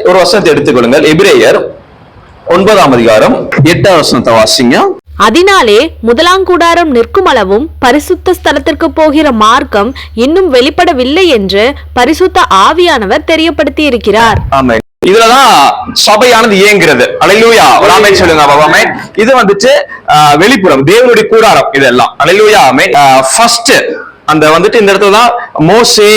ஒரு வசனத்தை எடுத்துக்கொள்ளுங்கள். எபிரேயர் 9ஆம் அதிகாரம் 8ஆம் வசனத்தை வாசிங்க. அதனாலே முதலாங்கூடாரம் நிற்கும் அளவும் பரிசுத்த ஸ்தலத்திற்கு போகிற மார்க்கம் இன்னும் வெளிப்படவில்லை என்று பரிசுத்த ஆவியானவர் தெரியப்படுத்தி இருக்கிறார். ஆமென். இதுலதான் சபையானது இயங்குகிறது. அல்லேலூயா. ஆமென் சொல்லுங்க. ஆமென். இது வந்துட்டு வெளிப்புறம் தேவனுடைய கூடாரம் இதெல்லாம். அல்லேலூயா. ஆமென். ஃபர்ஸ்ட் அந்த வந்துட்டு இந்த இடத்துல தான் மோசே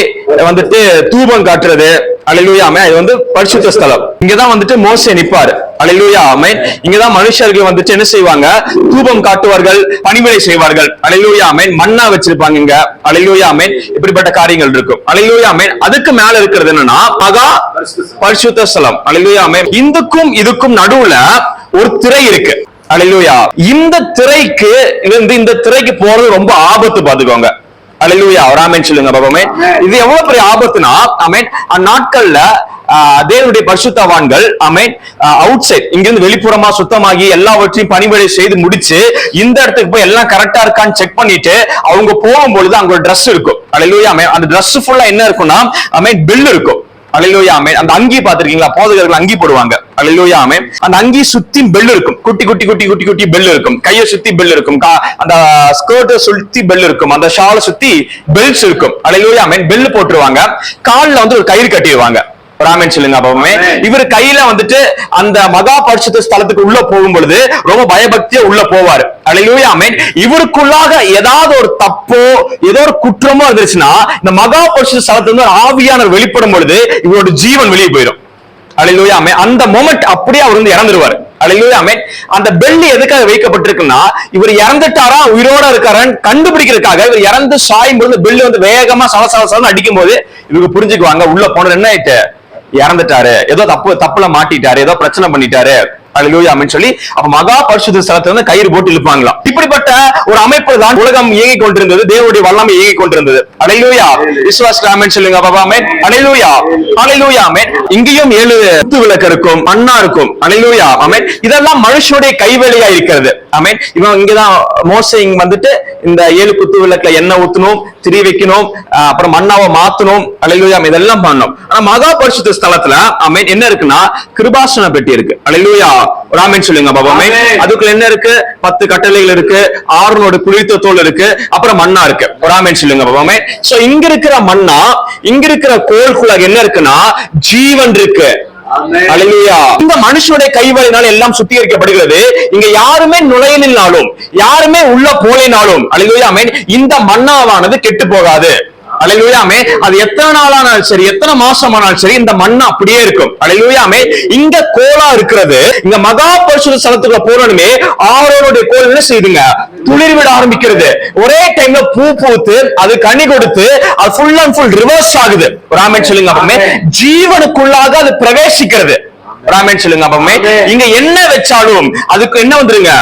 வந்துட்டு தூபம் காட்டுறது. அல்லேலூயா. ஆமென். இது வந்து பரிசுத்த ஸ்தலம். இங்கதான் வந்துட்டு மோசே நிப்பாரு. அல்லேலூயா. ஆமென். இங்கதான் மனுஷர்கள் வந்துட்டு என்ன செய்வாங்க? தூபம் காட்டுவார்கள், பணிவிடை செய்வார்கள். அல்லேலூயா. ஆமென். மன்னா வச்சிருப்பாங்க இங்க. அல்லேலூயா. ஆமென். இப்படிப்பட்ட காரியங்கள் இருக்கும். அல்லேலூயா. ஆமென். அதுக்கு மேல இருக்கிறது என்னன்னா மகா பரிசுத்த ஸ்தலம். அல்லேலூயா. ஆமென். இதுக்கும் நடுவுல ஒரு திரை இருக்கு. அல்லேலூயா. இந்த திரைக்கு போறது ரொம்ப ஆபத்து. பாத்துக்கோங்க. அல்லேலூயா. ஆமென் சொல்லுங்க. பாபாமே இது எவ்வளவு பெரிய ஆபத்துனா, ஆமென், அந்நாட்கள்ல தேவனுடைய பரிசுத்தவான்கள் ஆமென் அவுட் சைட் இங்கிருந்து வெளிப்புறமா சுத்தமாகி எல்லாவற்றையும் பணிவிடை செய்து முடிச்சு இந்த இடத்துக்கு போய் எல்லாம் கரெக்டா இருக்கான்னு செக் பண்ணிட்டு அவங்க போகும்பொழுது அங்க ஒரு ட்ரெஸ் இருக்கும். அல்லேலூயா. ஆமென். அந்த ட்ரெஸ் ஃபுல்லா என்ன இருக்கும்னா ஆமென் பெல் இருக்கும். அல்லேலூயா. ஆமென். அந்த அங்கி பாத்திருக்கீங்களா? போதகர்கள் அங்கி போடுவாங்க. அல்லேலூயா. ஆமென். அந்த அங்கி சுத்தி பெல் இருக்கும். குட்டி குட்டி குட்டி குட்டி குட்டி பெல் இருக்கும். கையை சுத்தி பெல் இருக்கும். அந்த ஸ்கர்ட்டை சுத்தி பெல் இருக்கும். அந்த ஷாலை சுத்தி பெல்ஸ் இருக்கும். அல்லேலூயா. ஆமென். பெல் போட்டுருவாங்க. கால்ல வந்து ஒரு கயிறு கட்டிடுவாங்க. ஆமென் சொல்லுங்க. அப்பவே இவர் கையில வந்துட்டு அந்த மகா பரிசுத்த ஸ்தலத்துக்கு உள்ள போகும் பொழுது ரொம்ப பயபக்தியா உள்ள போவாரு. அல்லேலூயா. ஆமென். இவருக்குள்ளாக ஏதாவது ஒரு தப்போ ஏதோ ஒரு குற்றமோ இருந்துச்சுன்னா இந்த மகா பரிசுத்த ஸ்தலத்துல இருந்து ஆவியானவர் வெளிப்படும் பொழுது இவரோட ஜீவன் வெளியே போயிடும். அல்லேலூயா. ஆமென். அந்த மொமெண்ட் அப்படியே அவர் வந்து இறந்துருவாரு. அல்லேலூயா. ஆமென். அந்த பெல் எதுக்காக வைக்கப்பட்டிருக்குன்னா இவர் இறந்துட்டாரா உயிரோட இருக்காரான்னு கண்டுபிடிக்கிறதுக்காக. இவர் இறந்து சாயும் பொழுது பெல் வந்து வேகமா சலசலசலன்னு அடிக்கும் போது இவங்க புரிஞ்சுக்குவாங்க உள்ள போன என்ன ஆயிட்டு இறந்துட்டாரு, ஏதோ தப்புல மாட்டிட்டாரு, ஏதோ பிரச்சனை பண்ணிட்டாரு. அல்லேலூயா. ஆமென் சொல்லி அப்ப மகா பரிசுத்த ஸ்தலத்துல வந்து கயிறு போட்டு இழுப்பாங்களாம். இப்படிப்பட்ட ஒரு அமைப்பு தான் உலகம் இயங்கிக் கொண்டிருந்தது. தேவனுடைய வல்லமை இயங்கிக் கொண்டிருந்தது. அல்லேலூயா. விசுவாசிகள் ஆமென் சொல்லுங்க. ஆமென். அல்லேலூயா. அல்லேலூயா. ஆமென். இங்கேயும் 7 குத்து விளக்கு இருக்கும், மண்ணா இருக்கும். அல்லேலூயா. ஆமென். இதெல்லாம் மனுஷனுடைய கைவேலையா இருக்கிறது. ஆமென். இவன் இங்கதான் மோசே இங்க வந்துட்டு இந்த 7 குத்து விளக்குல எண்ணெய் ஊத்தணும், திரி வைக்கணும், அப்புறம் மண்ணாவை மாத்தணும். அல்லேலூயா. இதெல்லாம் பண்ணணும். ஆனா மகா பரிசுத்த ஸ்தலத்துல ஆமென் என்ன இருக்குன்னா கிருபாசன பெட்டி இருக்கு. அல்லேலூயா. ஆமென் சொல்லுங்க. பாபாமே அதுக்குள்ள என்ன இருக்கு? 10 கட்டளைகள் இருக்கு, ஆரோனோட குளிர்த்த தோல் இருக்கு, அப்புறம் மண்ணா இருக்கு. ஆமென் சொல்லுங்க. பாபாமே சோ இங்க இருக்கிற மண்ணா, இங்க இருக்கிற கோல்குள்ள என்ன இருக்குன்னா ஜீவன் இருக்கு. அல்லேலூயா. இந்த மனுஷனுடைய கைவேலையினால எல்லாம் சுத்திகரிக்கப்படுகிறது. இங்க யாருமே நுழையினாலும் யாருமே உள்ள போலினாலும் அல்லேலூயா. ஆமென். இந்த மண்ணாவானது கெட்டு போகாது. அல்லேலூயா. ஆமென். அது எத்தனை நாளானாலும் சரி, எத்தனை மாசமானாலும் சரி, இந்த மண்ணு அப்படியே இருக்கும். அல்லேலூயா. ஆமென். இங்க கோலா இருக்கிறது. இங்க மகா பரிசுத்த ஸ்தலத்துக்குள்ள போறணுமே ஆரோனுடைய கோல் என்ன செய்யுதுங்க? துளிர் விட ஆரம்பிக்கிறது. ஒரே டைம்ல பூ பூத்து அது கனி கொடுத்து அது ஃபுல் அண்ட் ஃபுல் ரிவர்ஸ் ஆகுது. ஆமென் சொல்லுங்க. அப்பமே ஜீவனுக்குள்ளாக அது பிரவேசிக்கிறது. ஆமென் சொல்லுங்க. அப்பமே இங்க என்ன வச்சாலும் அதுக்கு என்ன வந்துருங்க?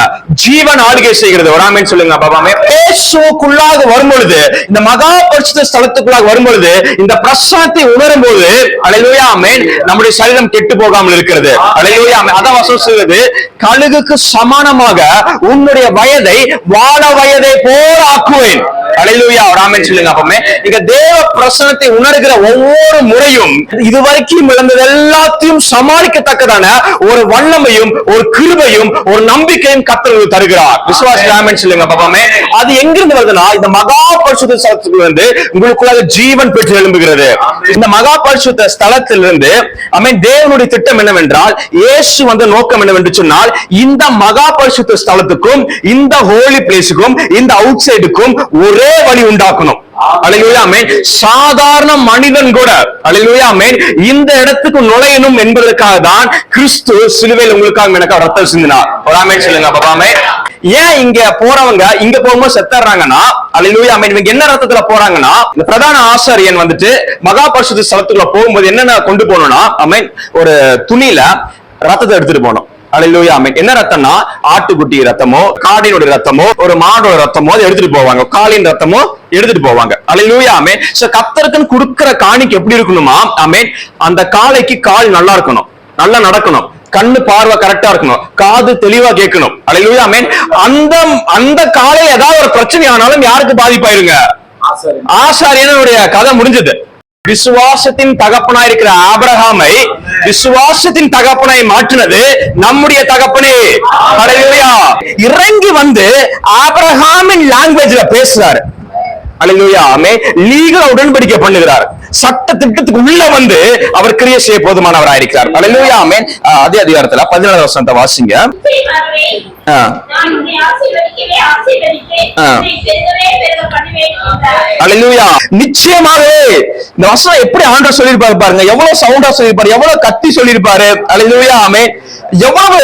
ஜீவன் ஆளுகை செய்கிறது. ஆமென் சொல்லுங்க. அப்பமே இயேசுவுக்குள்ளாக வரும்பொழுது, இந்த மகா பரிசுத்த ஸ்தலத்துக்குள்ளாக வரும்பொழுது, இந்த பிரசன்னத்தை உணரும் போது அல்லேலூயா. ஆமென். நம்முடைய சரீரம் கெட்டு போகாமல் இருக்கிறது. அல்லேலூயா. ஆமென். அதான் வசனம் சொல்லுது, கழுகுக்கு சமானமாக உன்னுடைய வயதை வாழ வயதை போல ஆக்குவேன். அல்லேலூயா. ஆமென் சொல்லுங்க. அப்பமே இங்க தேவ பிரசன்னத்தை உணர்கிற ஒவ்வொரு முறையும் இதுவரைக்கும் இழந்தது எல்லாத்தையும் சமாளிக்கத்தக்கதான ஒரு வல்லமையும் ஒரு கிருபையும் ஒரு நம்பிக்கையும் கர்த்தர் தருகிறார். விசுவாசி ஆமென் சொல்லுங்க. அப்பமே அது எங்கிருந்து வருதுன்னா இந்த மகா பரிசுத்த ஸ்தலத்துக்கு வந்து உங்களுக்குள்ளாக ஜீவன் பெற்று எழும்புகிறது. இந்த மகா பரிசுத்த ஸ்தலத்திலிருந்து ஆமென் தேவனுடைய திட்டம் என்னவென்றால், இயேசு வந்த நோக்கம் என்னவென்று சொன்னால், இந்த மகா பரிசுத்த ஸ்தலத்துக்கும் இந்த ஹோலி பிளேஸுக்கும் இந்த அவுட் சைடுக்கும் ஒரே வழி உண்டாக்கணும். அல்லேலூயா. ஆமென். சாதாரண மனிதன் கூட அல்லேலூயா. ஆமென் இந்த இடத்துக்கு நுழையணும் என்பதற்காக தான் கிறிஸ்து சிலுவையில் உங்களுக்காக எனக்கு ரத்தம் சிந்தினார். ஆமென் சொல்லுங்க. பாபாமே ஏன் இங்க போறவங்க இங்க போகும்போது செத்துறாங்கன்னா அல்லேலூயா. ஆமென். இவங்க என்ன ரத்தத்துல போறாங்கன்னா, இந்த பிரதான ஆசாரியன் வந்துட்டு மகா பரிசுத்த ஸ்தலத்துக்குள்ள போகும்போது என்னென்ன கொண்டு போகணும்னா ஆமென் ஒரு துணியில ரத்தத்தை எடுத்துட்டு போகணும். அல்லேலூயா. ஆமென். என்ன ரத்தம்னா ஆட்டுக்குட்டி ரத்தமோ காடினுடைய ரத்தமோ ஒரு மாடோட ரத்தமோ எடுத்துட்டு போவாங்க. காலின் ரத்தமோ எடுத்துட்டு போவாங்க. அல்லேலூயா. ஆமென். சோ கர்த்தருக்கு கொடுக்கிற காணிக்கு எப்படி இருக்கணுமா? ஆமென். அந்த காளைக்கு கால் நல்லா இருக்கணும், நல்லா நடக்கணும், கண்ணு பார்வை கரெக்டா இருக்கணும், காது தெளிவா கேட்கணும். அல்லேலூயா. ஆமென். அந்த காலையில ஏதாவது ஒரு பிரச்சனை ஆனாலும் யாருக்கு பாதிப்பாயிருங்க? ஆசாரியனுடைய கதை முடிஞ்சது. விசுவாசத்தின் தகப்பனாய் இருக்கிற ஆபிரகாமை விசுவாசத்தின் தகப்பனாய் மாற்றினது நம்முடைய தகப்பனே. ஹல்லேலூயா. இறங்கி வந்து ஆபிரகாமின் லாங்குவேஜ்ல பேசுறாரு. ஹல்லேலூயா. ஆமென். லீகல் உடன்படிக்கை பண்ணுகிறார். சட்ட திட்டத்துக்கு உள்ள வந்து அவர் கிரியை செய்ய போதுமானவராக இருக்கிறார். ஹல்லேலூயா. ஆமென். அதே அதிகாரத்துல 17வது வசனத்தை வாசிங்க. ஹல்லேலூயா. நிச்சயமாவே இந்த வசனம் எப்படி ஆண்டவர் சொல்லியிருப்பாரு பாருங்க. எவ்வளவு சவுண்டா சொல்லியிருப்பாரு, எவ்வளவு கத்தி சொல்லியிருப்பாரு. ஹல்லேலூயா. ஆமென். எவ்வளவு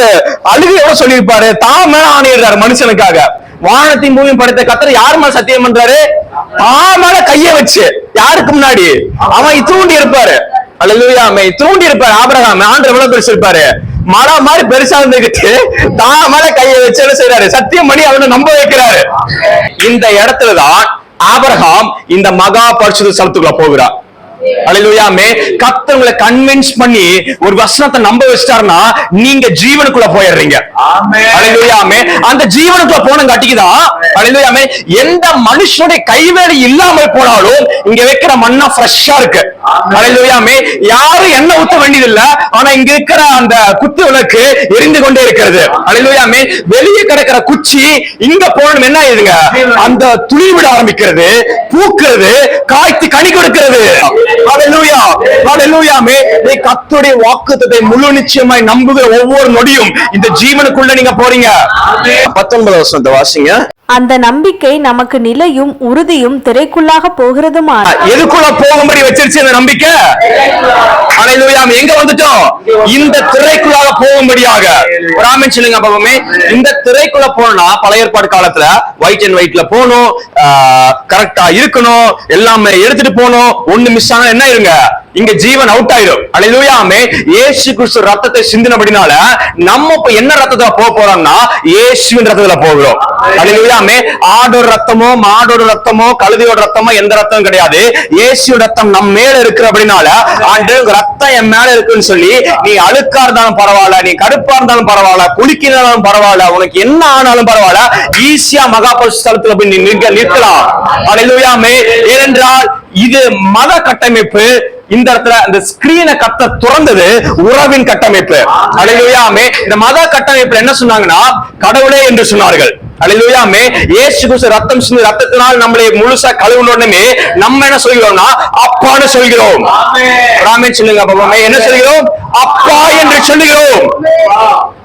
அழுகை எவ்வளவு சொல்லியிருப்பாரு. தாமே ஆணையிடுறாரு மனுஷனுக்காக. வானத்தின் பூமியும் படைத்த கர்த்தர் யார் மேல சத்தியம் பண்றாரு? தாமல கைய வச்சு. யாருக்கு முன்னாடி? அவன் தூண்டி இருப்பாரு. ஹல்லேலூயா. ஆமென். தூண்டி இருப்பாரு ஆபிரகாம். ஆண்டவர் எவ்வளவு பெருசு இருப்பாரு, மரம் மாதிரி பெருசா இருந்துகிட்டு தாமல கைய வச்சு என்ன செய்யறாரு? சத்தியம் பண்ணி அவனை நம்ப வைக்கிறாரு. இந்த இடத்துலதான் ஆபிரகாம் இந்த மகா பரிசுத்த ஸ்தலத்துக்குள்ள போகிறார். ஹல்லேலூயா. ஆமென். கர்த்தர் உங்களை கன்வின்ஸ் பண்ணி ஒரு வசனத்தை நம்ப வச்சிட்டாருன்னா நீங்க ஜீவனுக்குள்ள போயிடுறீங்க. ஆமென். ஹல்லேலூயா. ஆமென். அந்த ஜீவனுக்குள்ள போன காட்டிக்குதான் ஹல்லேலூயா. ஆமென். எந்த மனுஷனுடைய கைவேலை இல்லாமல் போனாலும் இங்க வைக்கிற மண்ணா ஃப்ரெஷ்ஷா இருக்கு. ஹல்லேலூயா. ஆமென். யாரும் எண்ணெய் ஊத்த வேண்டியது இல்ல. ஆனா இங்க இருக்கிற அந்த குத்து விளக்கு எரிந்து கொண்டே இருக்கிறது. ஹல்லேலூயா. ஆமென். வெளியே கிடக்கிற குச்சி இங்க போனோம் என்ன ஆயிடுங்க? அந்த துளி விட ஆரம்பிக்கிறது, பூக்கிறது, காய்த்து கனி கொடுக்கிறது. ஹல்லேலூயா. ஹல்லேலூயா. நீ கர்த்தருடைய வாக்குத்தத்தத்தை முழு நிச்சயமாய் நம்புகிற ஒவ்வொரு நொடியும் இந்த ஜீவனுக்குள்ள நீங்க போறீங்க. 19வது வசனத்தை வாசிங்க. அந்த நம்பிக்கை நமக்கு நிலையும் உறுதியும் திரைக்குள்ளாக போகிறதுமான. எதுக்குள்ள போகும்படி வச்சிருச்சு அந்த நம்பிக்கை? ஹல்லேலூயா. எங்க வந்துட்டோம்? இந்த திரைக்குள்ளாக போகும்படியாக. ஒரு ஆமென் சொல்லுங்க பாப்போமே. இந்த திரைக்குள்ள போனா பழைய ஏற்பாடு காலத்துல ஒயிட் அண்ட் ஒயிட்ல போகணும், கரெக்டா இருக்கணும், எல்லாமே எடுத்துட்டு போகணும். ஒண்ணு மிஸ் ஆனா என்ன இருங்க? இங்க ஜீவன் அவுட் ஆயிரும். ஹல்லேலூயா. ஆமென். இயேசு கிறிஸ்து ரத்தத்தை சிந்தினபடினால நம்ம இப்ப என்ன ரத்தத்துல போக போறோம்னா இயேசுவின் ரத்தத்துல போகிறோம். ஹல்லேலூயா. ஆமென். ஆடோட ரத்தமோ மாடோட ரத்தமோ கழுதையோட ரத்தமோ எந்த ரத்தமும் கிடையாது. இயேசு ரத்தம் நம்ம மேல இருக்கிறபடினால ஆண்டு ரத்தம் என் மேல இருக்குன்னு சொல்லி நீ அழுக்கா இருந்தாலும் பரவாயில்ல, நீ கடுப்பா இருந்தாலும் பரவாயில்ல, குளிக்கினாலும் பரவாயில்ல, உனக்கு என்ன ஆனாலும் பரவாயில்ல, ஈஸியா மகா பரிசுத்த ஸ்தலத்துல போய் நீ நிற்கலாம். ஹல்லேலூயா. ஆமென். ஏனென்றால் இது மத கட்டமைப்பு. இந்த இடத்துல இந்த ஸ்கிரீனை கத்த துறந்தது உறவின் கட்டமைப்பு. ஹல்லேலூயா. ஆமென். இந்த மத கட்டமைப்புல என்ன சொன்னாங்கன்னா கடவுளே என்று சொன்னார்கள். ஹல்லேலூயா. ஆமென். இயேசு கிறிஸ்து ரத்தம் சிந்தி ரத்தத்தினால் நம்மளை முழுசா கழுவுனோடனே நம்ம என்ன சொல்கிறோம்னா அப்பான்னு சொல்கிறோம். ஆமென் சொல்லுங்க பாப்போமே. என்ன சொல்கிறோம்? அப்பா என்று சொல்லுகிறோம்.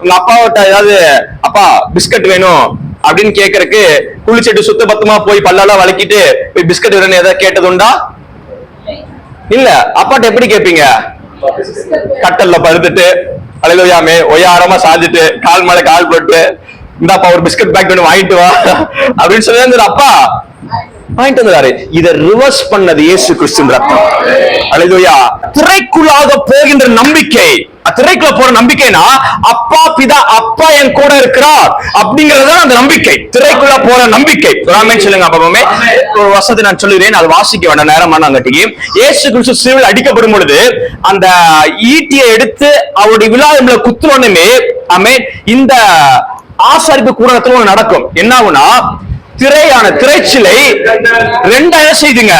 உங்க அப்பாவிட்ட ஏதாவது அப்பா பிஸ்கட் வேணும் அப்படின்னு கேட்கறதுக்கு குளிச்சிட்டு சுத்த பத்தமா போய் பல்லெல்லாம் வளைக்கிட்டு போய் பிஸ்கட் வேணும்னு ஏதாவது கேட்டதுண்டா? இல்ல. அப்பாட்ட எப்படி கேட்பீங்க? கட்டல்ல படுத்துட்டு ஹல்லேலூயாமே ஒய்யாரமா சாஞ்சிட்டு கால் மேல கால் போட்டு இந்தாப்பா ஒரு பிஸ்கட் பேக் வேணும் வாங்கிட்டு வா அப்படின்னு சொல்லி அப்பா வாங்கிட்டு வந்தாரு. இதை ரிவர்ஸ் பண்ணது இயேசு கிறிஸ்துவின் ரத்தம். ஹல்லேலூயா. திரைக்குள்ளாக போகின்ற நம்பிக்கை, திரைக்குள்ள போற நம்பிக்கைனா அப்பா பிதா அப்பா என் கூட இருக்கிறார் அப்படிங்கறது அந்த நம்பிக்கை. திரைக்குள்ள போற நம்பிக்கை. ஆமென் சொல்லுங்க பாப்போமே. ஒரு வசனத்தை நான் சொல்லுகிறேன், அது வாசிக்க வேண்டாம் நேரமான அங்கட்டிக்கு. இயேசு கிறிஸ்து சிலுவையில் அடிக்கப்படும் பொழுது அந்த ஈட்டியை எடுத்து அவருடைய விழாவில் குத்துறோன்னுமே ஆமென் இந்த ஆசாரிப்பு கூடத்துல நடக்கும். என்ன ஆகுனா திரைச்சிலை ரெண்டாயிரம் செய்துங்க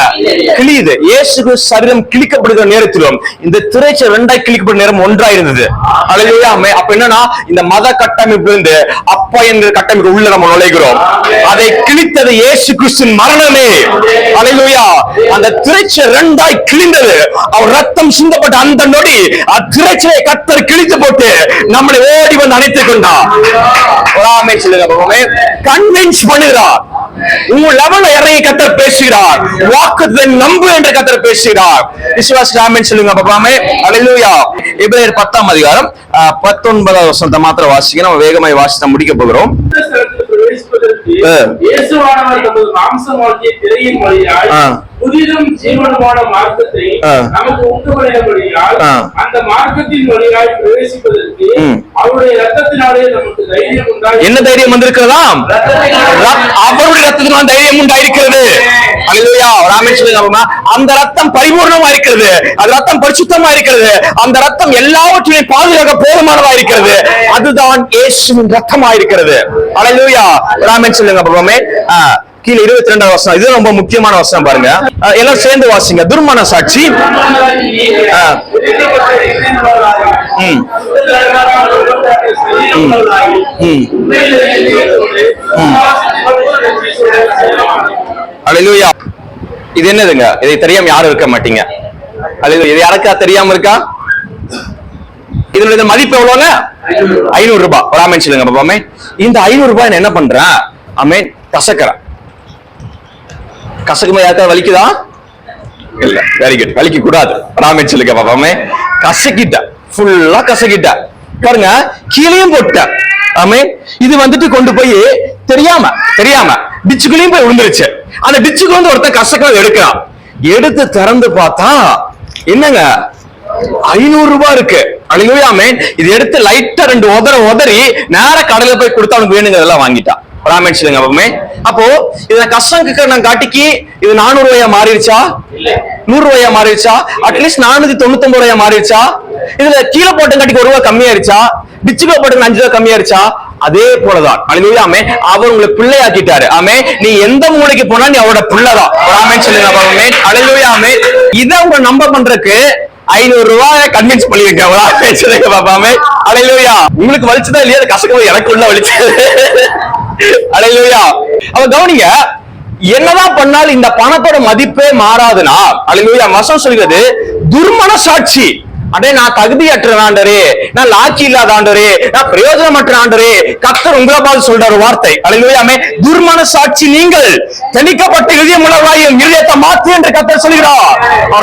கிழியுது. இயேசு சரீரம் கிழிக்கப்படுகிற நேரத்திலும் இந்த திரைச்சிலை ரெண்டாய் கிழிக்கப்படுற நேரம் ஒன்றா இருந்தது. ஹல்லேலூயா. அப்ப என்னன்னா இந்த மத கட்டமைப்பு இருந்து அப்பா என்கிற கட்டமைப்பு உள்ள நம்ம நுழைகிறோம். அதை கிழித்தது இயேசு கிறிஸ்துவின் மரணமே. ஹல்லேலூயா. அந்த திரைச்சிலை ரெண்டாய் கிழிந்தது. அவர் ரத்தம் சிந்தப்பட்ட அந்த நொடி திரைச்சிலை கர்த்தர் கிழித்து போட்டு நம்மளை ஓடி வந்து அணைத்துக் கொண்டார். ஆமென் சொல்லுங்க. கன்வின்ஸ் பண்ணுகிறார். உங்க லெவல்ல இறங்கி கர்த்தர் பேசுகிறார். வாக்குத்தை நம்பு என்று கர்த்தர் பேசுகிறார். விசுவாசி ஆமென் சொல்லுங்க பாப்பாமே. ஹல்லேலூயா. எபிரேயர் 10ஆம் அதிகாரம் 19வது வசனத்தை மாத்திரம் வாசிக்க நம்ம வேகமாய் வாசித்து முடிக்க போகிறோம். இயேசுவானவர் தமது மாம்சமாகிய திரையின் வழியாய் புதிதும் ஜீவனுமான மார்க்கத்தை நமக்கு உண்டு பண்ணினபடியால் அந்த மார்க்கத்தின் வழியாய் பிரவேசிப்பதற்கு அவருடைய ரத்தத்தினாலே நமக்கு தைரியம் உண்டாய். என்ன தைரியம் வந்திருக்கிறதா? அவருடைய ரத்தத்தினால் தைரியம் உண்டாயிருக்கிறது. ஹல்லேலூயா. ஆமென் சொல்லுங்க. அந்த ரத்தம் பரிபூர்ணமா இருக்கிறது. அந்த ரத்தம் பரிசுத்தமா இருக்கிறது. அந்த ரத்தம் எல்லாவற்றையும் பாதுகாக்க போதுமானதா இருக்கிறது. அதுதான் இயேசுவின் ரத்தமா இருக்கிறது. ஹல்லேலூயா. ஆமென் சொல்லுங்க பாப்போமே. கீழே 22வது வசனம், இது ரொம்ப முக்கியமான வசனம் பாருங்க. எல்லாரும் சேர்ந்து வாசிங்க. துர்மன சாட்சி அல்லேலூயா. இது என்னதுங்க? இதை தெரியாம யாரும் இருக்க மாட்டீங்க. அல்லேலூயா. இது யாருக்கா தெரியாம இருக்கா? இதனுடைய மதிப்பு எவ்வளவுங்க? 500 ரூபாய். ஒரு ஆமென் சொல்லுங்க பாப்பாமே. இந்த 500 ரூபாய் நான் என்ன பண்றேன்? ஆமென். கசக்கிறேன். கசக்குமா யாருக்கா வலிக்குதா? இல்ல. Very good. வலிக்க கூடாது. ஆமென் சொல்லுங்க பாப்பாமே. கசக்கிட்ட, ஃபுல்லா கசக்கிட்ட பாருங்க, கீழேயும் போட்ட. ஆமென். இது வந்துட்டு கொண்டு போய் தெரியாம டிச்சுக்குள்ளேயும் போய் விழுந்துருச்சு. அந்த டிச்சுக்கு வந்து ஒருத்தன் கசக்க எடுக்கிறான். எடுத்து திறந்து பார்த்தா என்னங்க, 500 ரூபாய் இருக்கு. அல்லேலூயா. ஆமென். இது எடுத்து லைட்டா 2 உதறி நேர கடையில போய் கொடுத்து அவனுக்கு வேணுங்கிறதெல்லாம் வாங்கிட்டான். ஆமென் சொல்லுங்க பாப்பமே. அப்போ இத கசங்குக்கு நான் காட்டிக்கு இது 400 ரூபாயா மாறிடுச்சா? 100 ரூபாயா மாறிடுச்சா? அட்லீஸ்ட் 499 ரூபாயா மாறிடுச்சா? இதுல கீழே போட்டு காட்டிக்கு 1 ரூபாய் கம்மியாயிருச்சா? டிச்சுக்குள்ள போட்டு 5 ரூபாய் கம்மியாயிருச்சா? அதே போலதான் அல்லேலூயா. ஆமென். அவர் உங்களை பிள்ளையாக்கிட்டாரு. ஆமென். நீ எந்த மூலைக்கு போனா நீ அவரோட பிள்ளைதான். ஆமென் சொல்லுங்க பாப்பமே. அல்லேலூயா. ஆமென். இத உங்க நம்ப பண்றதுக்கு 500 ரூபாய் கன்வின்ஸ் பண்ணிருக்கேன் பாப்பாமே. அல்லேலூயா. உங்களுக்கு வலிச்சுதான் இல்லையா? கசக்க எனக்கு உள்ள வலிச்சது. அல்லேலூயா. அவ கவனிங்க, என்னதான் பண்ணாலும் இந்த பணத்தோட மதிப்பே மாறாதுனா, அல்லேலூயா, வசனம் சொல்கிறது துர்மன சாட்சி. அடே நான் தகுதியற்ற ஆண்டவரே, நான் லாட்சி இல்லாத ஆண்டவரே, நான் பிரயோஜனமற்ற ஆண்டவரே, கர்த்தர் உங்களை பார்த்து சொல்ற ஒரு வார்த்தை. அல்லேலூயா. துர்மன சாட்சி நீங்கள் தெளிக்கப்பட்ட இதயமுள்ளவராயும் இதயத்தை மாற்றி என்று கர்த்தர் சொல்கிறார்.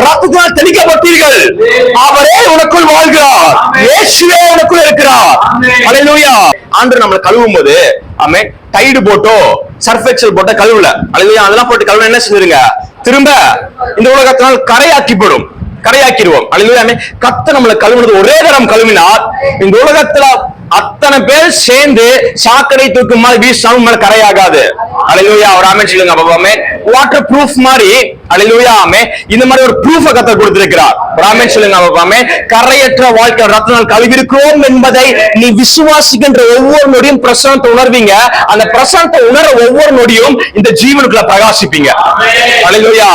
ரத்தத்தினால் தெளிக்கப்பட்டீர்கள், அவரே உனக்குள் வாழ்கிறார், இயேசுவே உனக்குள் இருக்கிறார். அல்லேலூயா. ஆண்டவர் நம்மளை கழுவும் போது ஆமென் டைடு போட்டோ சர்ஃப் எக்ஸல் போட்ட கழுவுல. அல்லேலூயா. அதெல்லாம் போட்டு கழுவு என்ன செஞ்சிருங்க, திரும்ப இந்த உலகத்தினால் கரையாக்கிப்படும், கரையாக்கிடுவோம். அல்லேலூயா. கர்த்தர் நம்மளை கழுவுனது ஒரே தரம் கழுவினார். இந்த உலகத்துல அத்தனை பேர் சேர்ந்து சாக்கடை தூக்கும் மாதிரி வீசினாலும் மேல கரையாகாது. அல்லேலூயா. ஒரு ஆமென் சொல்லுங்க பாப்பாமே. வாட்டர் ப்ரூஃப் மாதிரி அல்லேலூயா. ஆமென். இந்த மாதிரி ஒரு ப்ரூஃப கர்த்தர் கொடுத்திருக்கிறார். ஒரு ஆமென் சொல்லுங்க பாப்பாமே. கரையற்ற வாழ்க்கை ரத்தத்தால் கழுவிருக்கிறோம் என்பதை நீ விசுவாசிக்கின்ற ஒவ்வொரு நொடியும் பிரசன்னத்தை உணர்வீங்க. அந்த பிரசன்னத்தை உணர ஒவ்வொரு நொடியும் இந்த ஜீவனுக்குள்ள பிரகாசிப்பீங்க. அல்லேலூயா.